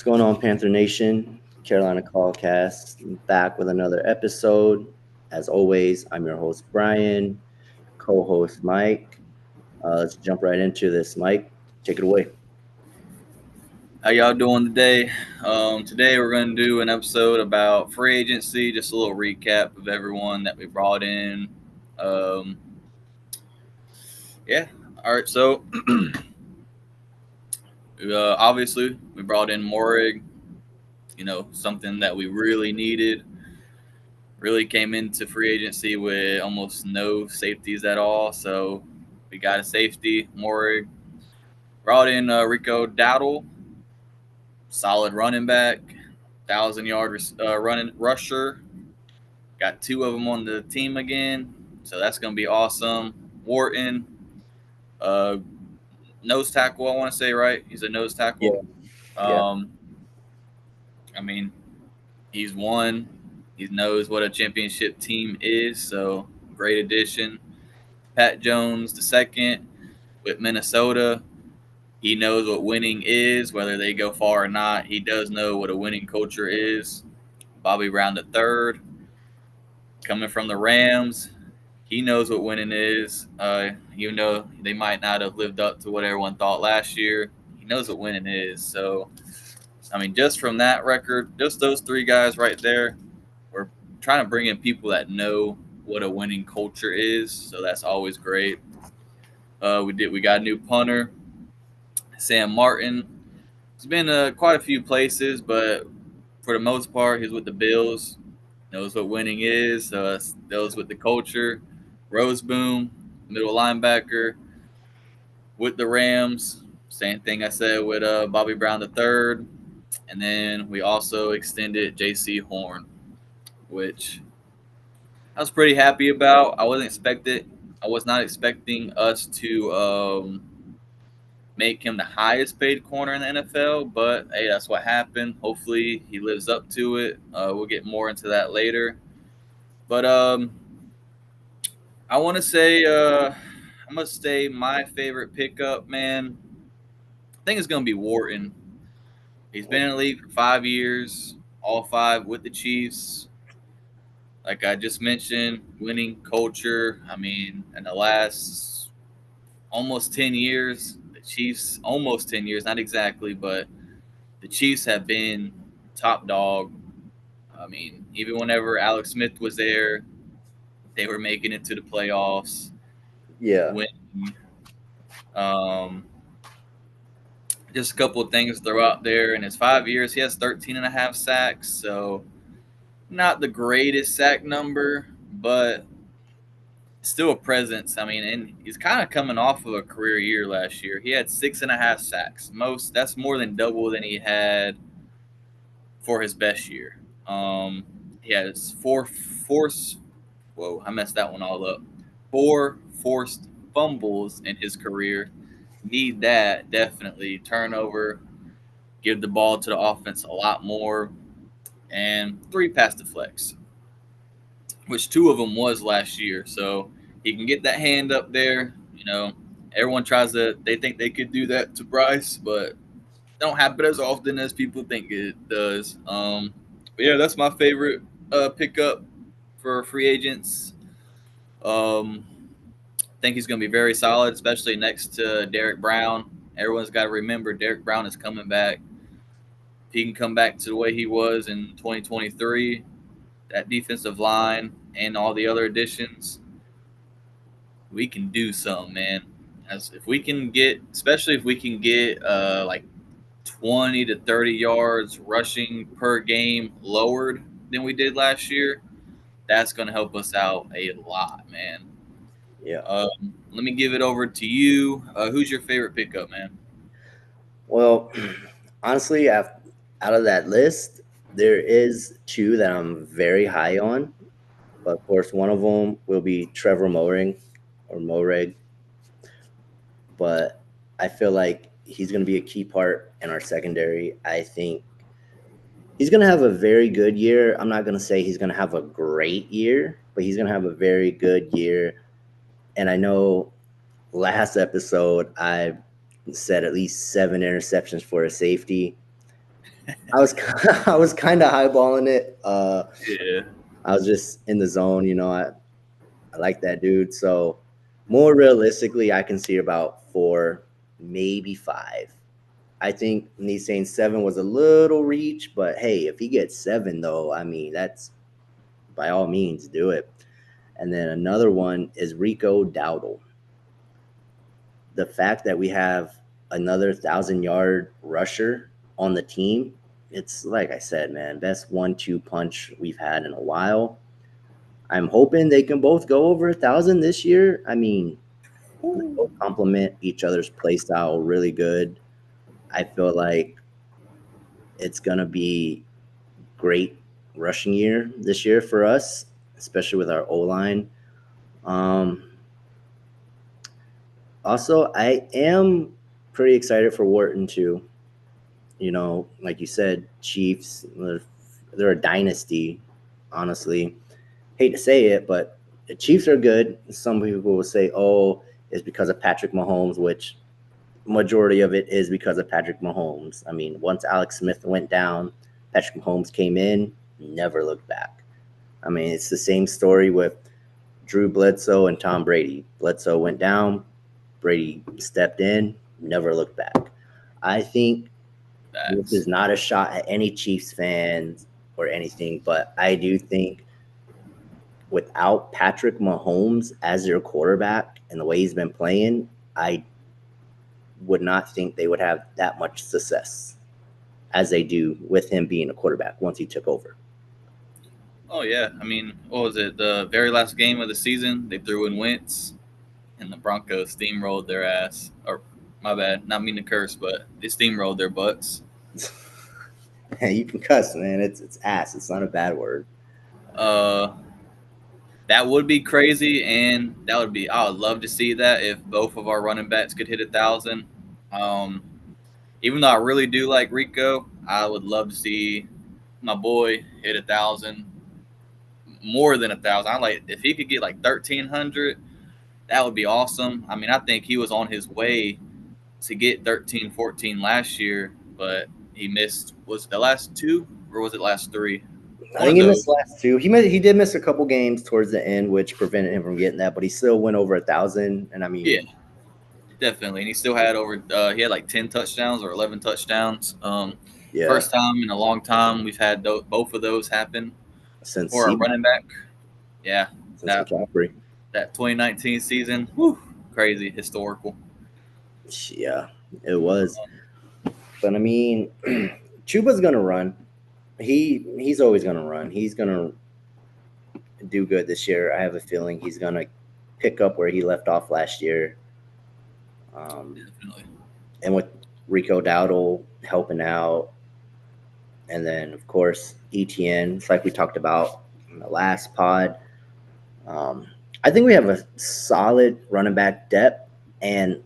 going on, Panther Nation? Carolina ClawCast back with another episode. As always, I'm your host Brian, co-host Mike. Let's jump right into this. Mike, take it away. How y'all doing today? Today we're going to do an episode about free agency, just a little recap of everyone that we brought in. Um, yeah, all right. So obviously we brought in Morig. Something that we really needed. Really came into free agency with almost no safeties at all. So we got a safety, Morig. Brought in Rico Dowdle, solid running back, 1,000 yard running rusher. Got two of them on the team again, so that's going to be awesome. Wharton, uh, nose tackle, I want to say, right? He's a nose Yeah, tackle. yeah, Um, I mean, he's won. He knows what a championship team is, so great addition. Pat Jones, the second, with Minnesota. He knows what winning is, whether they go far or not. He does know what a winning culture is. Bobby Brown, the third, coming from the Rams. He knows what winning is. Even though they might not have lived up to what everyone thought last year, he knows what winning is. So, I mean, just from that record, just those three guys right there, we're trying to bring in people that know what a winning culture is. So that's always great. We got a new punter, Sam Martin. He's been quite a few places, but for the most part, he's with the Bills. Knows what winning is. Knows with the culture. Roseboom, middle linebacker with the Rams. Same thing I said with Bobby Brown the third, and then we also extended J.C. Horn, which I was pretty happy about. I was not expecting us to make him the highest paid corner in the NFL, but hey, that's what happened. Hopefully, he lives up to it. We'll get more into that later. But I want to say I'm gonna say my favorite pickup, man. I think it's gonna be Wharton. He's been in the league for 5 years, all five with the Chiefs. Like I just mentioned, winning culture. I mean, in the last almost 10 years, the Chiefs almost 10 years, not exactly, but the Chiefs have been top dog. I mean, even whenever Alex Smith was there, they were making it to the playoffs. yeah, Winning. Um, just a couple of things to throw out there. In his 5 years, he has 13 and a half sacks. So not the greatest sack number, but still a presence. I mean, and he's kind of coming off of a career year last year. He had 6.5 sacks. That's more than double than he had for his best year. He has four forced. Whoa, I messed that one all up. Four forced fumbles in his career. Need that definitely. Turnover. Give the ball to the offense a lot more. And three pass deflects, which two of them was last year. So he can get that hand up there. Everyone they think they could do that to Bryce, but don't happen as often as people think it does. But yeah, that's my favorite pickup for free agents. Um, I think he's going to be very solid, especially next to Derek Brown. Everyone's got to remember Derek Brown is coming back. If he can come back to the way he was in 2023, that defensive line and all the other additions, we can do something, man. As if we can get, especially if we can get like 20 to 30 yards rushing per game lowered than we did last year, that's going to help us out a lot, man. yeah. Let me give it over to you. Who's your favorite pickup, man? Well, honestly, out of that list, there is two that I'm very high on. But of course, one of them will be Trevor Moring or Moreg. But I feel like he's going to be a key part in our secondary. I think he's going to have a very good year. I'm not going to say he's going to have a great year, but he's going to have a very good year. And I know last episode I said at least 7 interceptions for a safety. I was I was kind of highballing it. Yeah, I was just in the zone, I like that dude. So more realistically, I can see about 4, maybe 5. I think me saying 7 was a little reach, but hey, if he gets 7 though, I mean that's by all means do it. And then another one is Rico Dowdle. The fact that we have another 1,000-yard rusher on the team, it's like I said, man, best 1-2 punch we've had in a while. I'm hoping they can both go over 1,000 this year. I mean, they both complement each other's play style really good. I feel like it's gonna be great rushing year this year for us, especially with our O line. Um, Also, I am pretty excited for Wharton too. Like you said, Chiefs, they're a dynasty, honestly. Hate to say it, but the Chiefs are good. Some people will say, oh, it's because of Patrick Mahomes, which majority of it is because of Patrick Mahomes. I mean, once Alex Smith went down, Patrick Mahomes came in, never looked back. I mean, it's the same story with Drew Bledsoe and Tom Brady. Bledsoe went down, Brady stepped in, never looked back. I think this facts. is not a shot at any Chiefs fans or anything, but I do think without Patrick Mahomes as their quarterback and the way he's been playing, I would not think they would have that much success as they do with him being a quarterback once he took over. Oh yeah, I mean, what was it? The very last game of the season, they threw in Wentz, and the Broncos steamrolled their ass. Or my bad, not mean to curse, but they steamrolled their butts. You can cuss, man. It's ass. It's not a bad word. Uh, that would be crazy, and that would be. I would love to see that if both of our running backs could hit 1,000. Um, Even though I really do like Rico, I would love to see my boy hit 1,000, more than 1,000. I like if he could get like 1,300. That would be awesome. I mean, I think he was on his way to get 13, 14 last year, but he missed. Was it the last two or was it last three? I One think of he missed those. last two. He did miss a couple games towards the end, which prevented him from getting that. But he still went over 1,000. And I Yeah, mean, definitely. And he still had over. He had like 10 touchdowns or 11 touchdowns. yeah, First time in a long time we've had both of those happen since for a Seabass, running back. Yeah, since that McCaffrey, that 2019 season, whew, crazy, historical. yeah, it was. But I mean, Chuba's gonna run. He's always gonna run. He's gonna do good this year. I have a feeling he's gonna pick up where he left off last year. Definitely. And with Rico Dowdle helping out, and then of course ETN, it's like we talked about in the last pod. Um, I think we have a solid running back depth and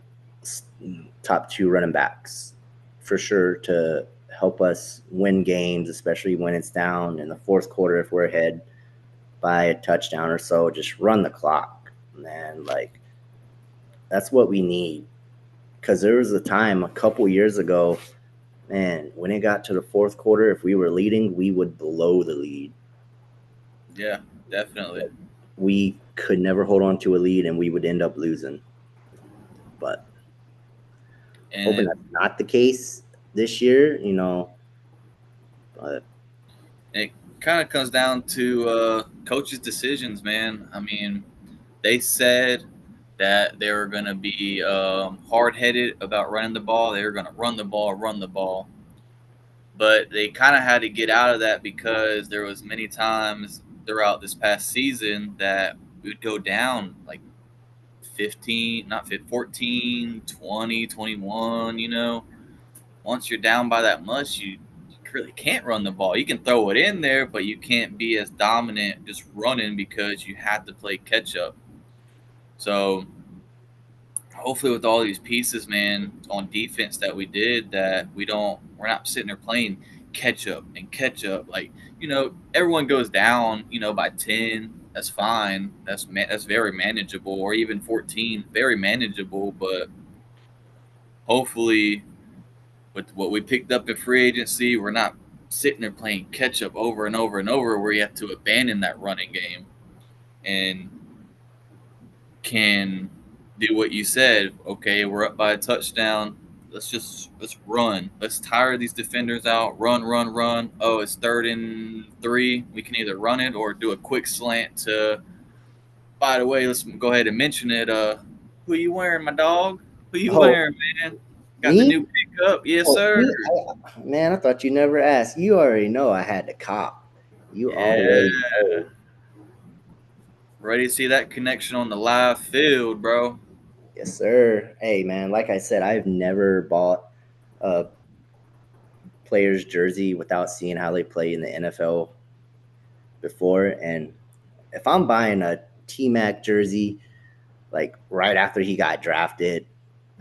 top 2 running backs for sure to help us win games, especially when it's down in the fourth quarter if we're ahead by a touchdown or so. Just run the clock, man. Like that's what we need. Because there was a time a couple years ago, man, when it got to the fourth quarter, if we were leading, we would blow the lead. Yeah, definitely. We could never hold on to a lead and we would end up losing. But And hoping it that's not the case this year. But it kind of comes down to coaches' decisions, man. I mean, they said that they were going to be hard headed about running the ball. They were going to run the ball. But they kind of had to get out of that because there was many times throughout this past season that we would go down like 15, not 15, 14, 20, 21, once you're down by that much, you really can't run the ball. You can throw it in there, but you can't be as dominant just running because you have to play catch up. So hopefully with all these pieces, man, on defense that we did, that we're not sitting there playing catch up. Like, everyone goes down, by 10. That's fine. That's very manageable, or even 14, very manageable. But hopefully with what we picked up in free agency, we're not sitting there playing catch up over and over and over where you have to abandon that running game and can do what you said. Okay, we're up by a touchdown. Let's run. Let's tire these defenders out. Run, run, run. Oh, it's 3rd and 3. We can either run it or do a quick slant to. By the way, let's go ahead and mention it. Who you wearing, my dog? Who you Oh, wearing, man? Got the me? new pickup, yes Oh, sir. me? Man, I thought you never asked. You already know I had to cop. You Yeah, already know. ready to see that connection on the live field, bro. Yes, sir. Hey, man, like I said, I've never bought a player's jersey without seeing how they play in the NFL before. And if I'm buying a T Mac jersey, like right after he got drafted,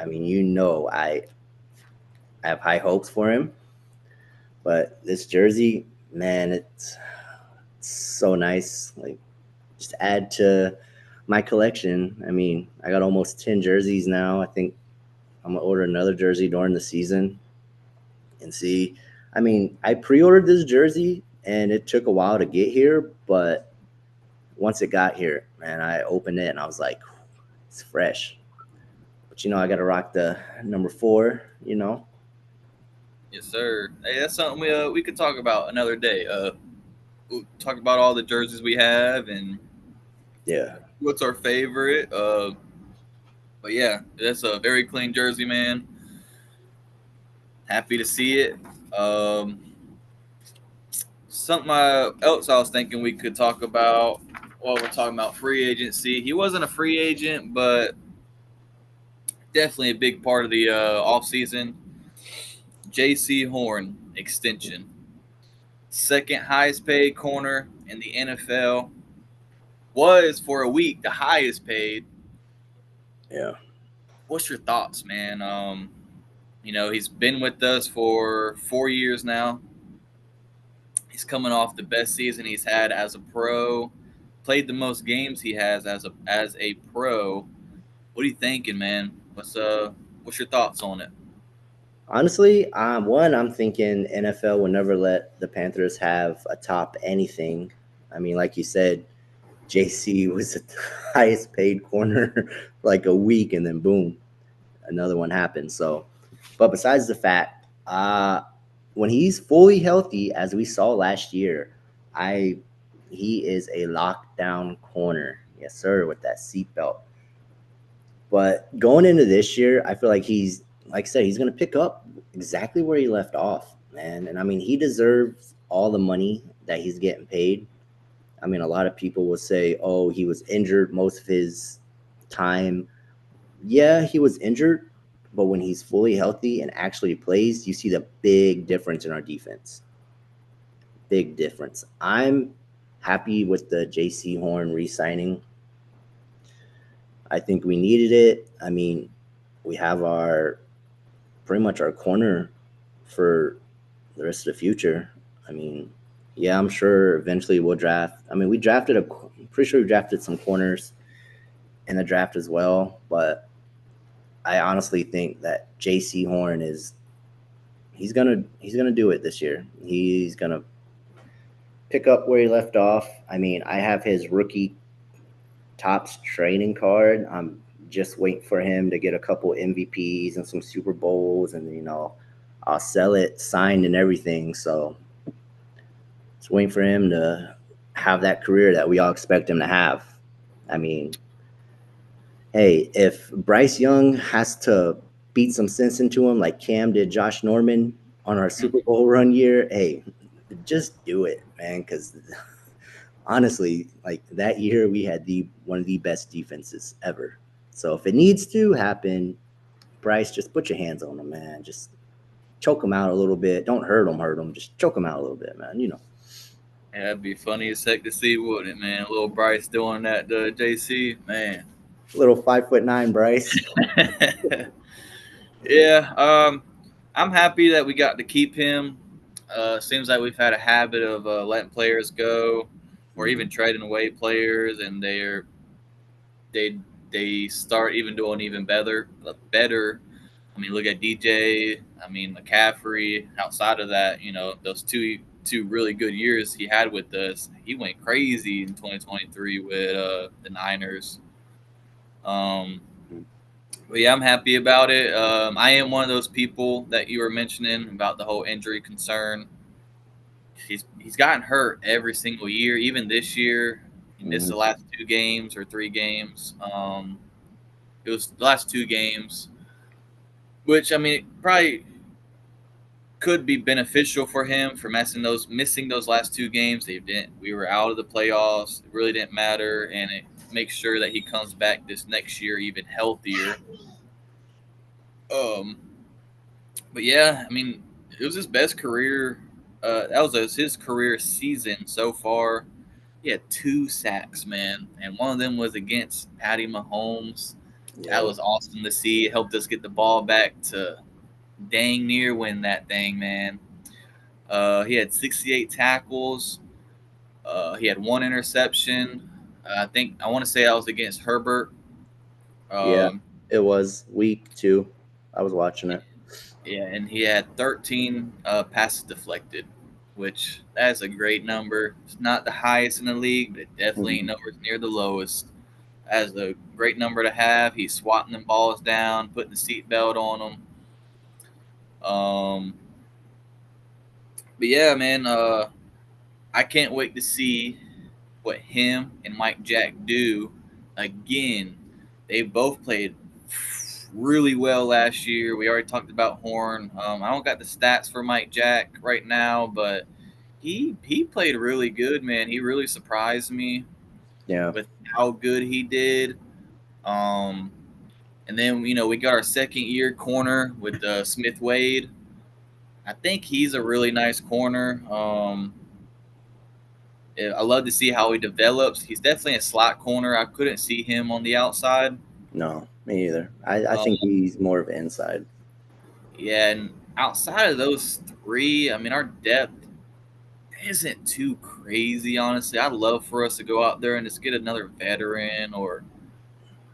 I mean, I have high hopes for him. But this jersey, man, it's so nice. Like, just add to my collection. I mean, I got almost 10 jerseys now. I think I'm gonna order another jersey during the season and see. I mean, I pre-ordered this jersey and it took a while to get here, but once it got here, man, I opened it and I was like, it's fresh. But I got to rock the number 4. Yes, sir. Hey, that's something we could talk about another day. We'll talk about all the jerseys we have and Yeah. what's our favorite. But yeah, that's a very clean jersey, man. Happy to see it. Um, something else I was thinking we could talk about while we're talking about free agency. He wasn't a free agent, but definitely a big part of the off season. J.C. Horn extension, second highest paid corner in the NFL, was for a week the highest paid. Yeah. What's your thoughts, man? He's been with us for 4 years now. He's coming off the best season he's had as a pro. Played the most games he has as a pro. What are you thinking, man? What's your thoughts on it? Honestly, I'm thinking NFL will never let the Panthers have a top anything. I mean, like you said, JC was the highest paid corner for like a week, and then boom, another one happened. So, but besides the fact, when he's fully healthy, as we saw last year, I he is a lockdown corner, yes sir, with that seatbelt. But going into this year, I feel like he's like I said, he's going to pick up exactly where he left off, man. And I mean, he deserves all the money that he's getting paid. I mean, a lot of people will say, "Oh, he was injured most of his time." Yeah, he was injured, but when he's fully healthy and actually plays, you see the big difference in our defense. Big difference. I'm happy with the JC Horn re-signing. I think we needed it. I mean, we have our pretty much our corner for the rest of the future. I mean, yeah, I'm sure eventually we'll draft. I mean, I'm pretty sure we drafted some corners in the draft as well, but I honestly think that JC Horn is he's gonna do it this year. He's gonna pick up where he left off. I mean, I have his rookie tops training card. I'm just waiting for him to get a couple MVPs and some Super Bowls, and I'll sell it signed and everything. So just waiting for him to have that career that we all expect him to have. I mean, hey, if Bryce Young has to beat some sense into him like Cam did Josh Norman on our Super Bowl run year, hey, just do it, man. Because honestly, like that year, we had the one of the best defenses ever. So if it needs to happen, Bryce, just put your hands on him, man. Just choke him out a little bit. Don't hurt him. Just choke him out a little bit, man. Yeah, that'd be funny as heck to see, wouldn't it, man? Little Bryce doing that to JC, man. Little 5'9" Bryce. Yeah, I'm happy that we got to keep him. Seems like we've had a habit of letting players go, or even trading away players, and they start even doing even better I mean, look at DJ. I mean, McCaffrey. Outside of that, those two really good years he had with us, he went crazy in 2023 with the Niners. Um, Mm. but yeah, I'm happy about it. I am one of those people that you were mentioning about the whole injury concern. He's gotten hurt every single year. Even this year, he missed Mhm. the last 2 games or 3 games. It was the last 2 games, which I mean probably could be beneficial for him for missing those last 2 games. They didn't. We were out of the playoffs. It really didn't matter, and it makes sure that he comes back this next year even healthier. Um, but yeah, I mean, it was his best career. That was his career season so far. He had 2 sacks, man, and one of them was against Patty Mahomes. That Yep. was awesome to see. It helped us get the ball back to dang near win that thing, man. He had 68 tackles. He had 1 interception. I want to say I was against Herbert. Yeah. Um, It was week 2. I was watching it. yeah, and he had 13 passes deflected, which that's a great number. It's not the highest in the league, but it definitely ain't Mhm. nowhere near the lowest. That's a great number to have. He's swatting them balls down, putting the seatbelt on them. Um, but yeah, man, I can't wait to see what him and Mike Jack do again. They both played really well last year. We already talked about Horn. I don't got the stats for Mike Jack right now, but he played really good, man. He really surprised me Yeah. with how good he did. Um, and then we got our second year corner with Smith Wade. I think he's a really nice corner. I love to see how he develops. He's definitely a slot corner. I couldn't see him on the outside. No, me either. I Um, think he's more of inside. yeah, and outside of those three, I mean, our depth isn't too crazy, honestly. I'd love for us to go out there and just get another veteran, or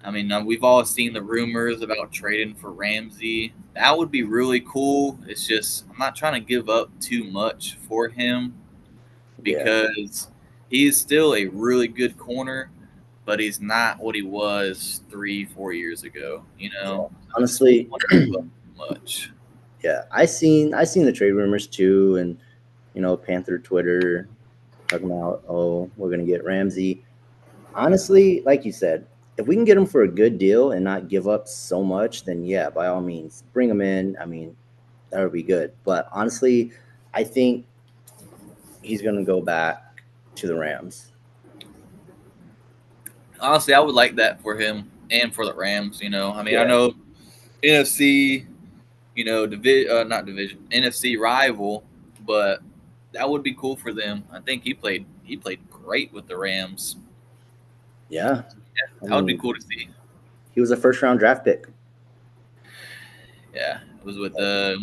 I mean, we've all seen the rumors about trading for Ramsey. That would be really cool. It's just I'm not trying to give up too much for him Yeah. because he's still a really good corner, but he's not what he was 3, 4 years ago. Yeah. I just don't Honestly, want to give up too much. yeah. I seen the trade rumors too, and Panther Twitter talking about, oh, we're gonna get Ramsey. Honestly, like you said, if we can get him for a good deal and not give up so much, then yeah, by all means, bring him in. I mean, that would be good. But honestly, I think he's gonna go back to the Rams. Honestly, I would like that for him and for the Rams. I mean, I Yeah. know NFC, not division, NFC rival, but that would be cool for them. I think he played great with the Rams. Yeah. Yeah, I that would be mean, cool to see. he was a first round draft pick. Yeah, it was with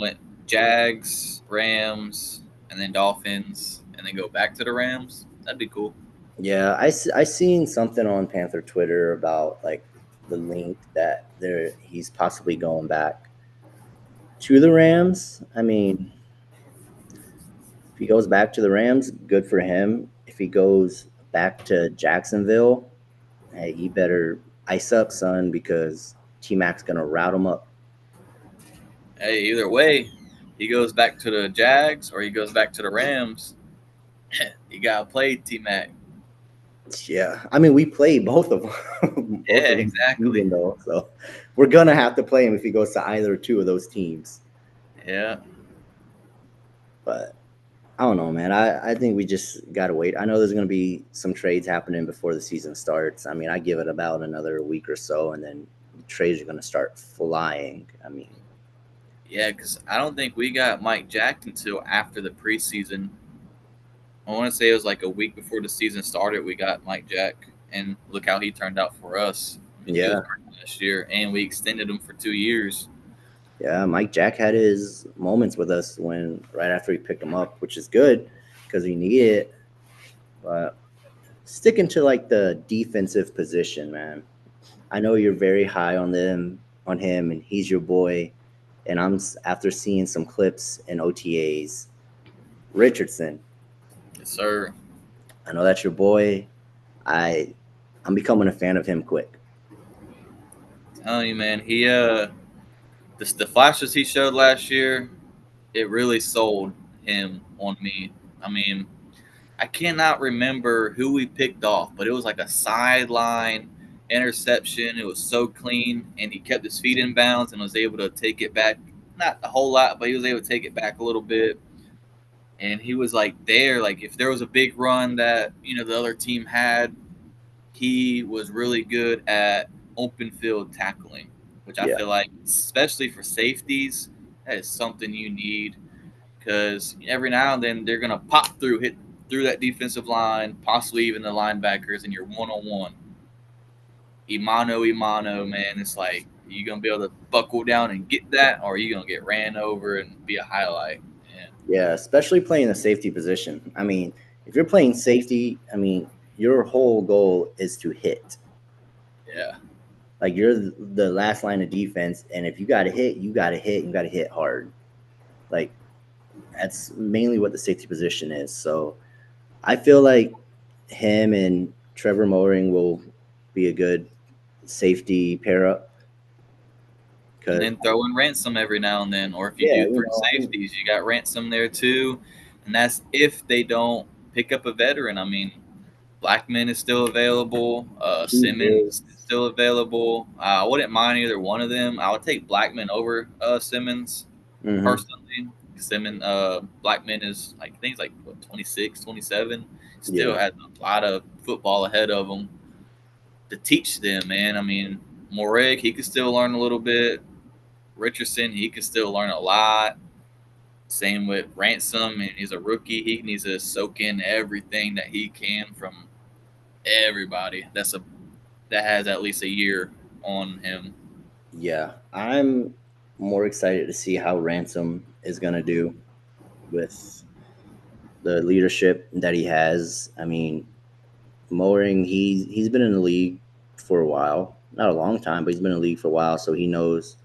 went Jags, Rams, and then Dolphins, and then go back to the Rams. That'd be cool. Yeah, I seen something on Panther Twitter about like the link that he's possibly going back to the Rams. I mean, if he goes back to the Rams, good for him. If he goes back to Jacksonville, hey, you better ice up, son, because T Mac's gonna route him up. Hey, either way, he goes back to the Jags or he goes back to the Rams. You gotta play T Mac. Yeah, I mean, we play both of them, both Yeah, of them this exactly. season though, so we're gonna have to play him if he goes to either two of those teams. Yeah, But I don't know, man. I think we just gotta wait. I know there's gonna be some trades happening before the season starts. I mean, I give it about another week or so, and then the trades are gonna start flying. I mean, yeah, because I don't think we got Mike Jack until after the preseason. I want to say it was like a week before the season started. We got Mike Jack, and look how he turned out for us. I mean, he was yeah, great last year, and we extended him for 2 years. yeah. Mike Jack had his moments with us when right after we picked him up, which is good because we need it. But sticking to like the defensive position, man. I know you're very high on him, and he's your boy. And after seeing some clips in OTAs, Richardson. Yes, sir. I know that's your boy. I I'm becoming a fan of him quick. Telling you, man, the flashes he showed last year, it really sold him on me. I mean, I cannot remember who we picked off, but it was like a sideline interception. It was so clean, and he kept his feet in bounds and was able to take it back. Not a whole lot, but he was able to take it back a little bit. And he was like there, like if there was a big run that the other team had, he was really good at open field tackling, which I Yeah, feel like, especially for safeties, that is something you need because every now and then they're gonna hit through that defensive line, possibly even the linebackers, and you're one on one, imano, man. It's like, are you gonna be able to buckle down and get that, or are you gonna get ran over and be a highlight? And yeah, especially playing the safety position. I mean, if you're playing safety, I mean, your whole goal is to hit. yeah, Like you're the last line of defense, and if you got to hit, you got to hit. You got to hit hard. Like that's mainly what the safety position is. So I feel like him and Trevor Moring will be a good safety pair up. and Because then throw in Ransom every now and then, or if you yeah, do three safeties, you got Ransom there too, and that's if they don't pick up a veteran. I mean, Blackman is still available. he Simmons is is. still available. I wouldn't mind either one of them. I would take Blackman over Simmons Hmm. personally. Blackman is like, I think he's like what, 26, 27. Still Yeah, has a lot of football ahead of him to teach them, man. I mean, Moreg, he could still learn a little bit. Richardson, he could still learn a lot. Same with Ransom, and he's a rookie. He needs to soak in everything that he can from everybody that has at least a year on him. yeah. I'm more excited to see how Ransom is gonna do with the leadership that he has. I mean, Moring, he's been in the league for a while, not a long time, but he's been in the league for a while, so he knows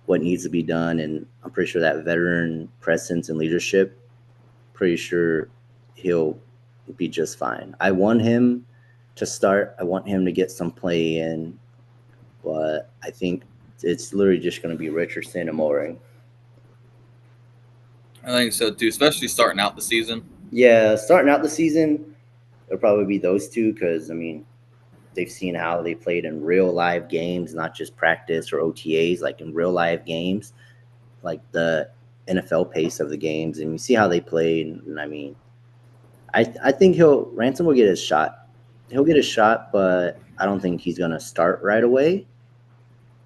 what needs to be done. And I'm pretty sure that veteran presence and leadership, pretty sure he'll be just fine. I want him to start. I want him to get some play in, but I think it's literally just going to be Richardson and Moring. I think so too, especially starting out the season. Yeah, starting out the season, it'll probably be those two because I mean they've seen how they played in real live games, not just practice or OTAs, like in real live games, like the NFL pace of the games, and you see how they played. And I mean, I think he'll Ransom will get his shot. He'll get his shot, but I don't think he's gonna start right away.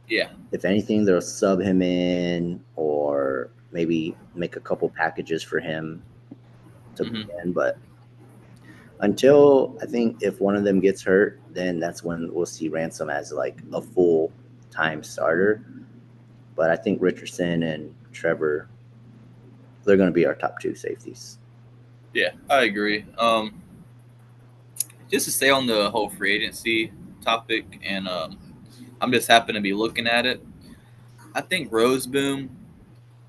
Yeah. If anything, they'll sub him in or maybe make a couple packages for him to Hmm. begin. But until I think if one of them gets hurt, then that's when we'll see Ransom as like a full time starter. But I think Richardson and Trevor, they're going to be our top two safeties. Yeah, I agree. Just to stay on the whole free agency topic, and I'm just happen to be looking at it. I think Roseboom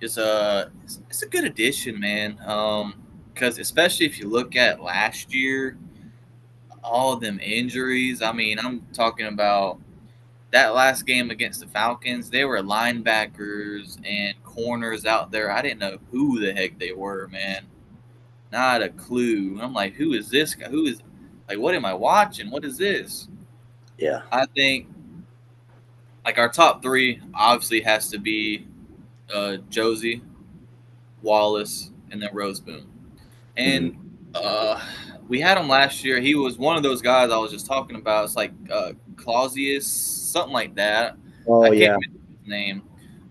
is it's a good addition, man. Because especially if you look at last year, all of them injuries. I mean, I'm talking about that last game against the Falcons. They were linebackers and corners out there. I didn't know who the heck they were, man. Not a clue. I'm like, who is this guy? Who is, like, what am I watching? What is this? Yeah. I think like our top three obviously has to be Josie, Wallace, and then Roseboom. And Hmm. uh, we had him last year. He was one of those guys I was just talking about. It's like Clausius, something like that. I Oh can't yeah, remember his name,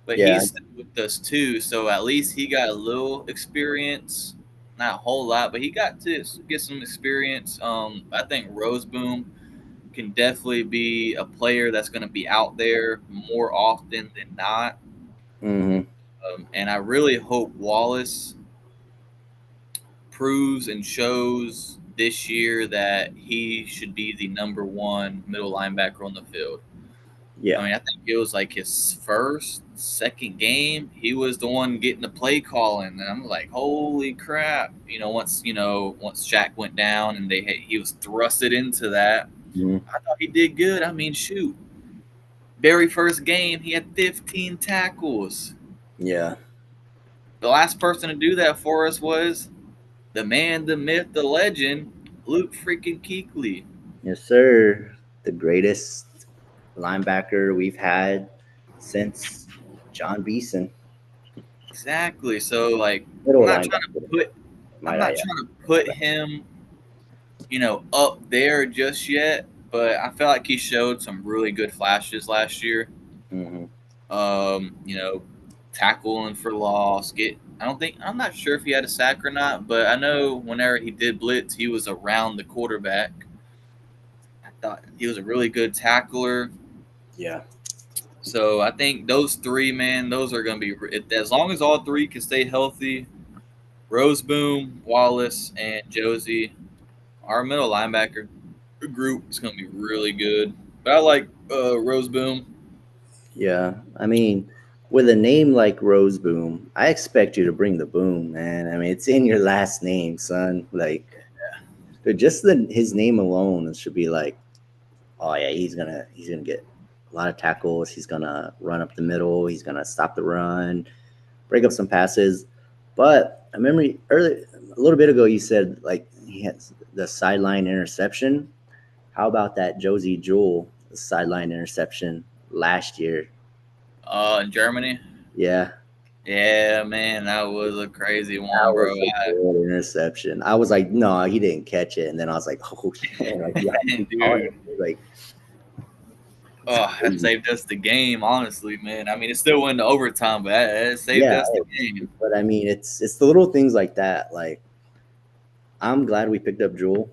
but yeah. he's still with us too. So at least he got a little experience, not a whole lot, but he got to get some experience. I think Roseboom can definitely be a player that's going to be out there more often than not. Hmm. And I really hope Wallace proves and shows this year that he should be the number one middle linebacker on the field. Yeah. I mean, I think it was like his first, second game. He was the one getting the play calling, and I'm like, holy crap! Once Shaq went down and he was thrusted into that. Mhm. I thought he did good. I mean, shoot, very first game he had 15 tackles. Yeah. The last person to do that for us was the man, the myth, the legend, Luke freaking Kuechly. Yes, sir. The greatest linebacker we've had since John Beeson. Exactly. So like, I'm Middle not trying to linebacker, put I'm might I not add. trying to put him up there just yet, but I felt like he showed some really good flashes last year. Hmm. Um, you know, tackling for loss. I'm not sure if he had a sack or not, but I know whenever he did blitz, he was around the quarterback. I thought he was a really good tackler. Yeah. So I think those three, man, those are going to be as long as all three can stay healthy. Roseboom, Wallace, and Josie, our middle linebacker group is going to be really good. But I like Roseboom. Yeah. I mean, with a name like Rose Boom, I expect you to bring the boom, man. I mean, it's in your last name, son. Like, dude, just his name alone should be like, oh yeah, he's gonna get a lot of tackles. He's gonna run up the middle. He's gonna stop the run, break up some passes. But I remember earlier, a little bit ago, you said like he has the sideline interception. How about that Josie Jewell sideline interception last year? In Germany. Yeah, Yeah, man, that was a crazy that one, bro. was a good interception. I was like, no, he didn't catch it, and then I was like, oh shit, like he actually caught Dude, it. Like it's oh, that crazy. saved us the game, honestly, man. I mean, it still went to overtime, but that saved Yeah, us the game. but I mean, it's the little things like that. Like I'm glad we picked up Jewel.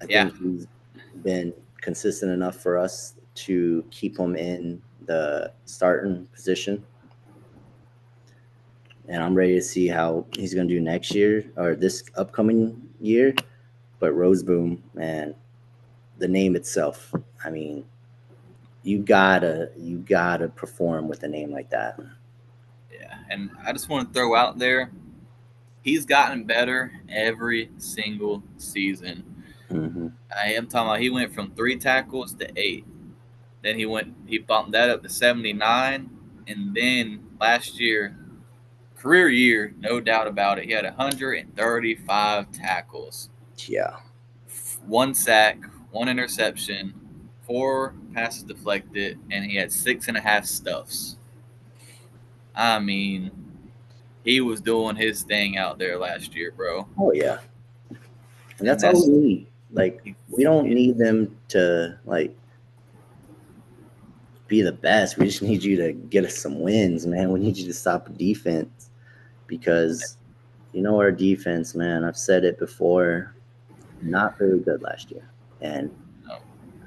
I Yeah, think he's been consistent enough for us to keep him in the starting position. And I'm ready to see how he's going to do next year or this upcoming year. But Roseboom, man, the name itself, I mean, you gotta perform with a name like that. yeah. And I just want to throw out there, he's gotten better every single season. Hmm. I am talking about he went from 3 tackles to 8. Then he bumped that up to 79. And then last year, career year, no doubt about it, he had 135 tackles, Yeah. 1 sack, 1 interception, 4 passes deflected, and he had 6.5 stuffs. I mean, he was doing his thing out there last year, bro. Oh yeah. And And that's all we that's need. Like we don't yeah, need them to like be the best. We just need you to get us some wins, man. We need you to stop the defense because our defense, man. I've said it before, not very good last year, and no,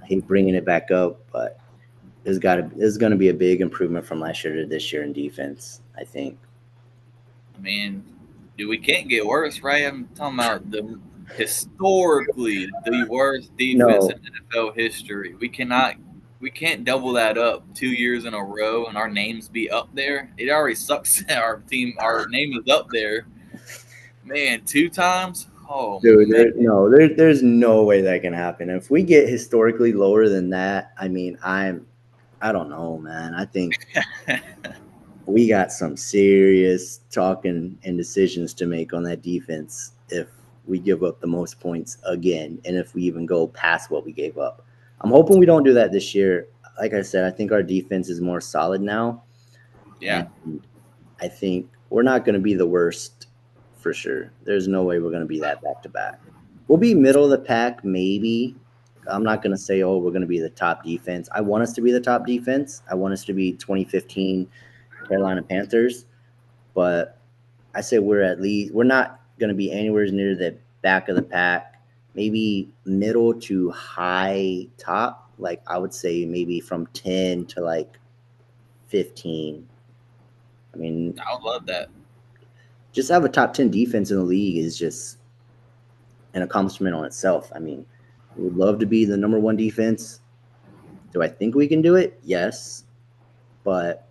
I hate bringing it back up, but there's going to be a big improvement from last year to this year in defense. I think. I mean, dude, we can't get worse, right? I'm talking about the historically the worst defense in No, NFL history. We can't double that up 2 years in a row and our names be up there. It already sucks that our name is up there. Man, 2 times? Oh dude, man. there's no way that can happen. If we get historically lower than that, I mean, I don't know, man. I think we got some serious talking and decisions to make on that defense if we give up the most points again and if we even go past what we gave up. I'm hoping we don't do that this year. Like I said, I think our defense is more solid now, Yeah. and I think we're not going to be the worst for sure. There's no way we're going to be that back to back. We'll be middle of the pack, maybe. I'm not going to say, oh, we're going to be the top defense. I want us to be the top defense. I want us to be 2015 Carolina Panthers, but I say we're not going to be anywhere near the back of the pack. Maybe middle to high top. Like I would say maybe from 10 to like 15. I mean, I would love that. just have a top 10 defense in the league is just an accomplishment on itself. I mean, we would love to be the number one defense. Do I think we can do it? Yes, but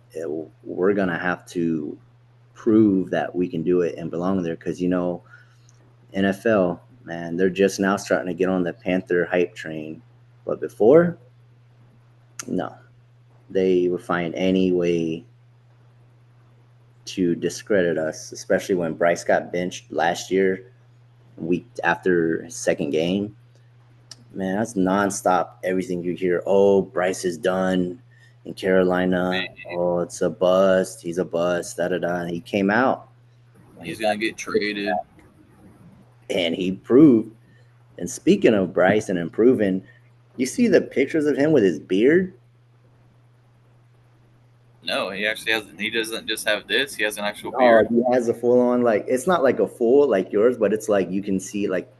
we're gonna have to prove that we can do it and belong there because NFL, man, they're just now starting to get on the Panther hype train, but before, no, they would find any way to discredit us, especially when Bryce got benched last year, week after his second game. Man, that's nonstop. Everything you hear, oh, Bryce is done in Carolina. Oh, it's a bust. He's a bust. Da da da. And he came out when he He's gonna get got traded. and he proved. And speaking of Bryce and improving, you see the pictures of him with his beard. No, he actually has. He doesn't just have this. He has an actual Oh, beard. he has a full on like it's not like a full like yours, but it's like you can see like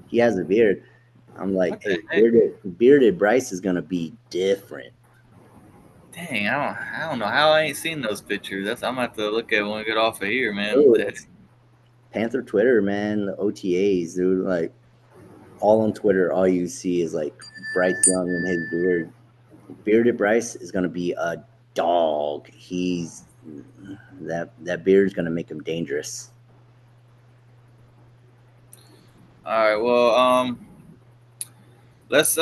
he has a beard. I'm like, What the hey, heck? bearded Bryce is gonna be different. Dang, I don't know how I ain't seen those pictures. That's I'm gonna have to look at when we get off of here, man. What Oh, the heck? it's Panther Twitter, man, the OTAs, dude. Like all on Twitter, all you see is like Bryce Young and his beard. Bearded Bryce is gonna be a dog. He's that beard is gonna make him dangerous. All right, well, let's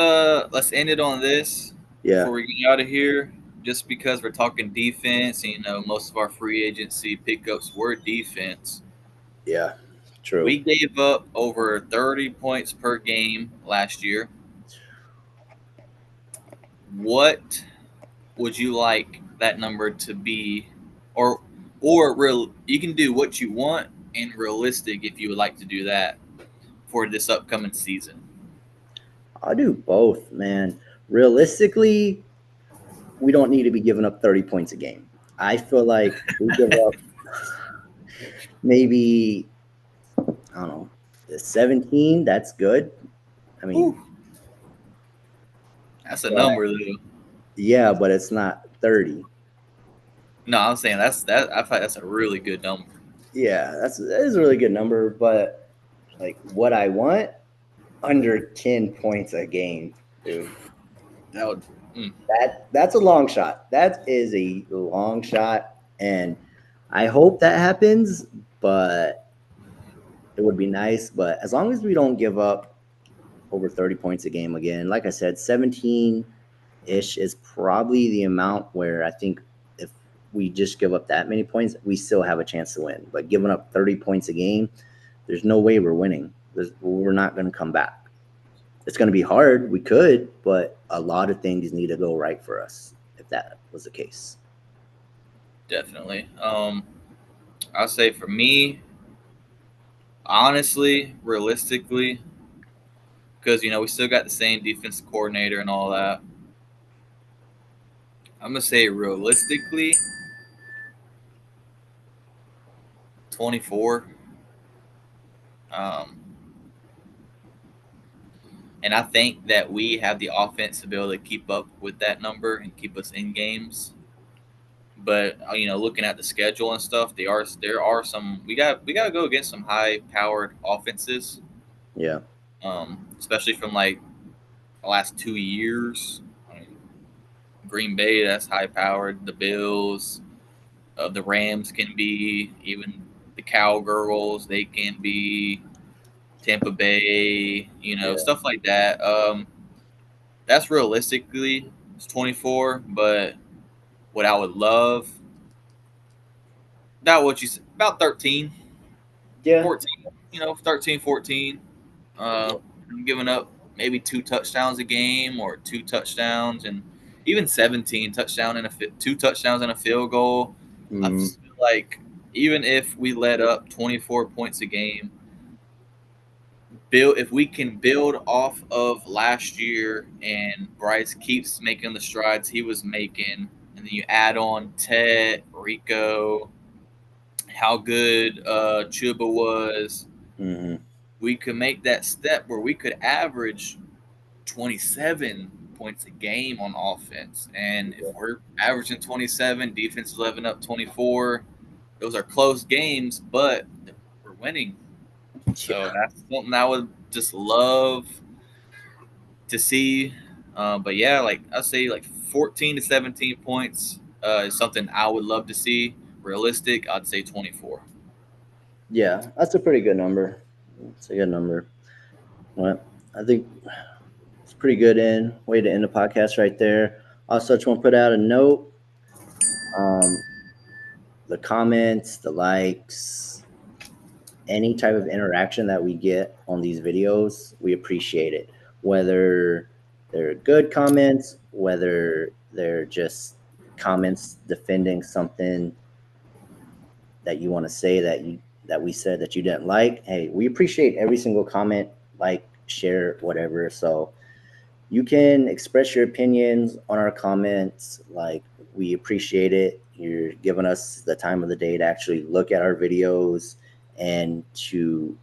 end it on this Yeah, before we get out of here. Just because we're talking defense, and most of our free agency pickups were defense. yeah, true. We gave up over 30 points per game last year. What would you like that number to be, or real? You can do what you want and realistic if you would like to do that for this upcoming season. I'll do both, man. Realistically, we don't need to be giving up 30 points a game. I feel like we give up maybe I don't know 17. That's good. I mean, Whew, that's a but number though. yeah, but it's not 30. No, I'm saying that. I thought that's a really good number. Yeah, that is a really good number, but like what I want under 10 points a game, dude. That would. Mm, That's a long shot. That is a long shot, and I hope that happens. But it would be nice. But as long as we don't give up over 30 points a game again, like I said, 17 ish is probably the amount where I think if we just give up that many points, we still have a chance to win. But giving up 30 points a game, there's no way we're winning. We're not going to come back. It's going to be hard. We could, but a lot of things need to go right for us if that was the case. definitely. I'll say for me, honestly, realistically, because we still got the same defense coordinator and all that. I'm gonna say realistically, 24. Um, and I think that we have the offense to be able to keep up with that number and keep us in games. But looking at the schedule and stuff, there are some we got to go against some high powered offenses, Yeah. especially from like the last 2 years. I mean, Green Bay, that's high powered. The Bills, the Rams can be, even the Cowgirls, they can be, Tampa Bay, Yeah. stuff like that. That's realistically it's 24, but what I would love, about what you said, about 13, Yeah. 14, 13, 14. Uh, I'm giving up maybe 2 touchdowns a game or 2 touchdowns and even 17 touchdown and 2 touchdowns and a field goal. I Mm, just feel like even if we let up 24 points a game, build if we can build off of last year and Bryce keeps making the strides he was making, and then you add on Ted, Rico, how good Chuba was, hmm we could make that step where we could average 27 points a game on offense. And if we're averaging 27, defense is living up 24, those are close games, but we're winning. So Yeah. that's something I would just love to see. But yeah, like I say, like 14 to 17 points is something I would love to see. Realistic, I'd say 24. Yeah, that's a pretty good number. It's a good number. Well, I think it's a pretty good way to end the podcast right there. Also, just want to put out a note. Um, the comments, the likes, any type of interaction that we get on these videos, we appreciate it. Whether they're good comments, whether they're just comments defending something that you want to say that we said that you didn't like. Hey, we appreciate every single comment, like, share, whatever. So you can express your opinions on our comments. Like, we appreciate it. You're giving us the time of the day to actually look at our videos and to,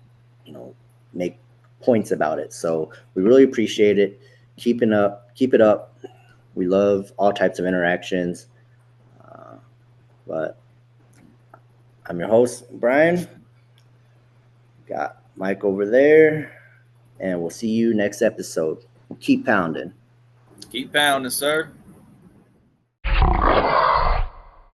make points about it. So we really appreciate it. Keep it up. We love all types of interactions. Uh, but I'm your host, Brian. Got Mike over there, and we'll see you next episode. Keep pounding. Keep pounding, sir.